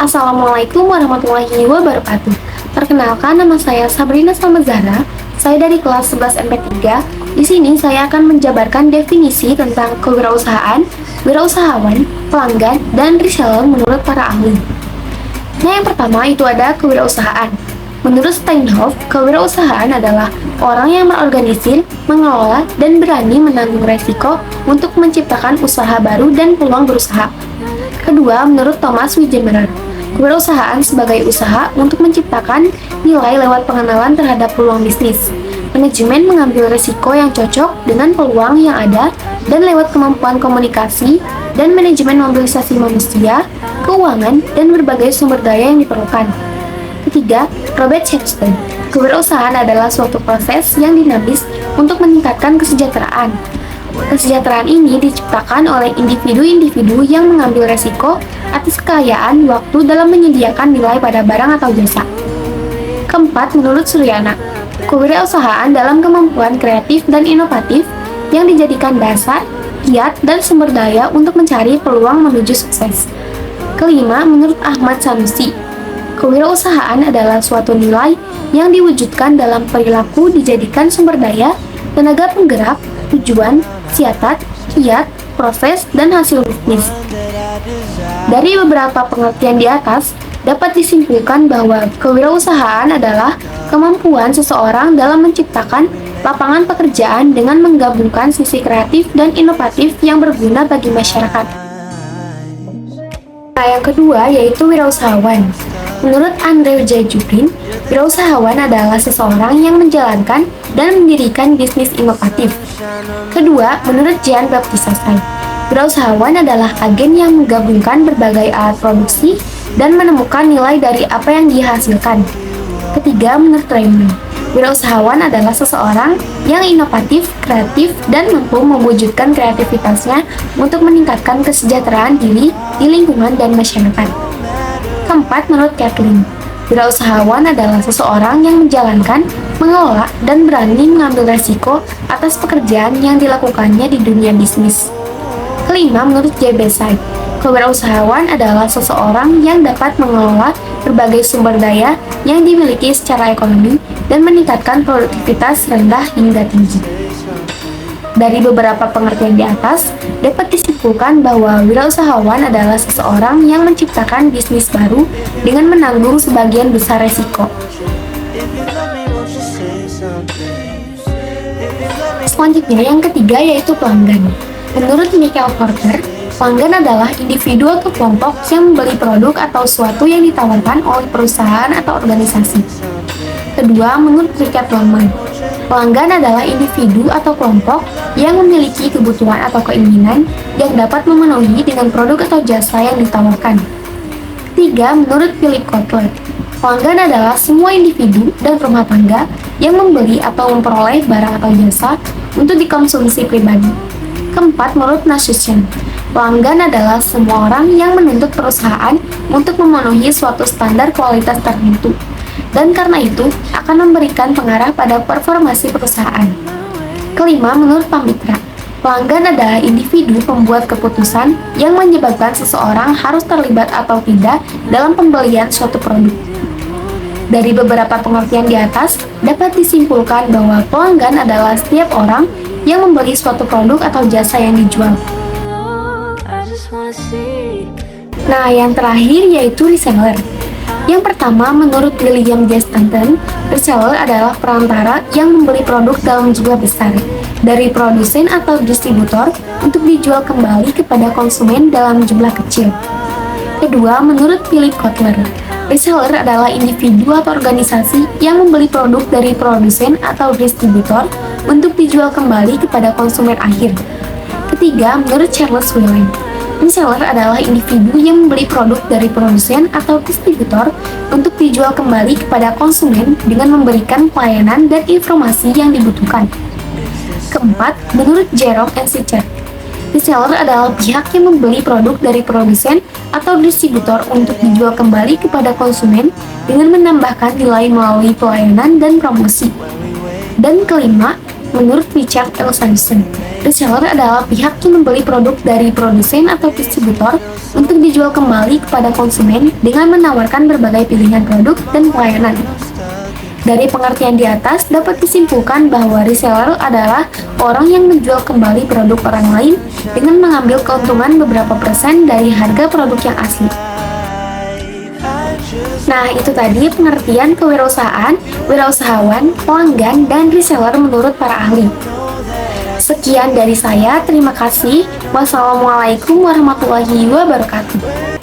Assalamualaikum warahmatullahi wabarakatuh. Perkenalkan, nama saya Sabrina Salma Zahra. Saya dari kelas 11 MP3. Di sini saya akan menjabarkan definisi tentang kewirausahaan, wirausahawan, pelanggan, dan reseller menurut para ahli. Nah, yang pertama itu ada kewirausahaan. Menurut Steinhoff, kewirausahaan adalah orang yang mengorganisir, mengelola, dan berani menanggung resiko untuk menciptakan usaha baru dan peluang berusaha. Kedua, menurut Thomas Wijemerer, kewirausahaan sebagai usaha untuk menciptakan nilai lewat pengenalan terhadap peluang bisnis. Manajemen mengambil resiko yang cocok dengan peluang yang ada dan lewat kemampuan komunikasi dan manajemen mobilisasi manusia, keuangan, dan berbagai sumber daya yang diperlukan. Ketiga, Robert Shapstein, kewirausahaan adalah suatu proses yang dinamis untuk meningkatkan kesejahteraan. Kesejahteraan ini diciptakan oleh individu-individu yang mengambil resiko atas kekayaan waktu dalam menyediakan nilai pada barang atau jasa. Keempat, menurut Suryana, kewirausahaan dalam kemampuan kreatif dan inovatif yang dijadikan dasar, kiat, dan sumber daya untuk mencari peluang menuju sukses. Kelima, menurut Ahmad Sanusi, kewirausahaan adalah suatu nilai yang diwujudkan dalam perilaku dijadikan sumber daya, tenaga penggerak, tujuan, siasat, kiat, proses, dan hasil bisnis. Dari beberapa pengertian di atas, dapat disimpulkan bahwa kewirausahaan adalah kemampuan seseorang dalam menciptakan lapangan pekerjaan dengan menggabungkan sisi kreatif dan inovatif yang berguna bagi masyarakat. Nah, yang kedua yaitu wirausahawan. Menurut Andre J. Jupin, wirausahawan adalah seseorang yang menjalankan dan mendirikan bisnis inovatif. Kedua, menurut Jean Baptiste Say, wirausahawan adalah agen yang menggabungkan berbagai alat produksi dan menemukan nilai dari apa yang dihasilkan. Ketiga, menurut Raymond, wirausahawan adalah seseorang yang inovatif, kreatif, dan mampu mewujudkan kreativitasnya untuk meningkatkan kesejahteraan diri di lingkungan dan masyarakat. Keempat, menurut Kathleen, wirausahawan adalah seseorang yang menjalankan, mengelola, dan berani mengambil resiko atas pekerjaan yang dilakukannya di dunia bisnis. Kelima, menurut J.B. Said, kewirausahawan adalah seseorang yang dapat mengelola berbagai sumber daya yang dimiliki secara ekonomi dan meningkatkan produktivitas rendah hingga tinggi. Dari beberapa pengertian di atas, dapat disimpulkan bahwa wirausahawan adalah seseorang yang menciptakan bisnis baru dengan menanggung sebagian besar resiko. Selanjutnya, yang ketiga yaitu pelanggan. Menurut Michael Porter, pelanggan adalah individu atau kelompok yang membeli produk atau sesuatu yang ditawarkan oleh perusahaan atau organisasi. Kedua, menurut Richard Longman, pelanggan adalah individu atau kelompok yang memiliki kebutuhan atau keinginan yang dapat memenuhi dengan produk atau jasa yang ditawarkan. Ketiga, menurut Philip Kotler, pelanggan adalah semua individu dan rumah tangga yang membeli atau memperoleh barang atau jasa untuk dikonsumsi pribadi. Keempat, menurut Nasution, pelanggan adalah semua orang yang menuntut perusahaan untuk memenuhi suatu standar kualitas tertentu, dan karena itu akan memberikan pengarah pada performasi perusahaan. Kelima, menurut Pamitra, pelanggan adalah individu pembuat keputusan yang menyebabkan seseorang harus terlibat atau tidak dalam pembelian suatu produk. Dari beberapa pengertian di atas, dapat disimpulkan bahwa pelanggan adalah setiap orang yang membeli suatu produk atau jasa yang dijual. Nah, yang terakhir yaitu reseller. Yang pertama, menurut William J. Stanton, reseller adalah perantara yang membeli produk dalam jumlah besar dari produsen atau distributor untuk dijual kembali kepada konsumen dalam jumlah kecil. Kedua, menurut Philip Kotler, reseller adalah individu atau organisasi yang membeli produk dari produsen atau distributor untuk dijual kembali kepada konsumen akhir. Ketiga, menurut Charles Willen, reseller adalah individu yang membeli produk dari produsen atau distributor untuk dijual kembali kepada konsumen dengan memberikan pelayanan dan informasi yang dibutuhkan. Keempat, menurut Jerome and Sichert, reseller adalah pihak yang membeli produk dari produsen atau distributor untuk dijual kembali kepada konsumen dengan menambahkan nilai melalui pelayanan dan promosi. Dan kelima, Menurut Richard L. Sanderson, reseller adalah pihak yang membeli produk dari produsen atau distributor untuk dijual kembali kepada konsumen dengan menawarkan berbagai pilihan produk dan pelayanan. Dari pengertian di atas, dapat disimpulkan bahwa reseller adalah orang yang menjual kembali produk orang lain dengan mengambil keuntungan beberapa persen dari harga produk yang asli. Nah, itu tadi pengertian kewirausahaan, wirausahawan, pelanggan, dan reseller menurut para ahli. Sekian dari saya, terima kasih. Wassalamualaikum warahmatullahi wabarakatuh.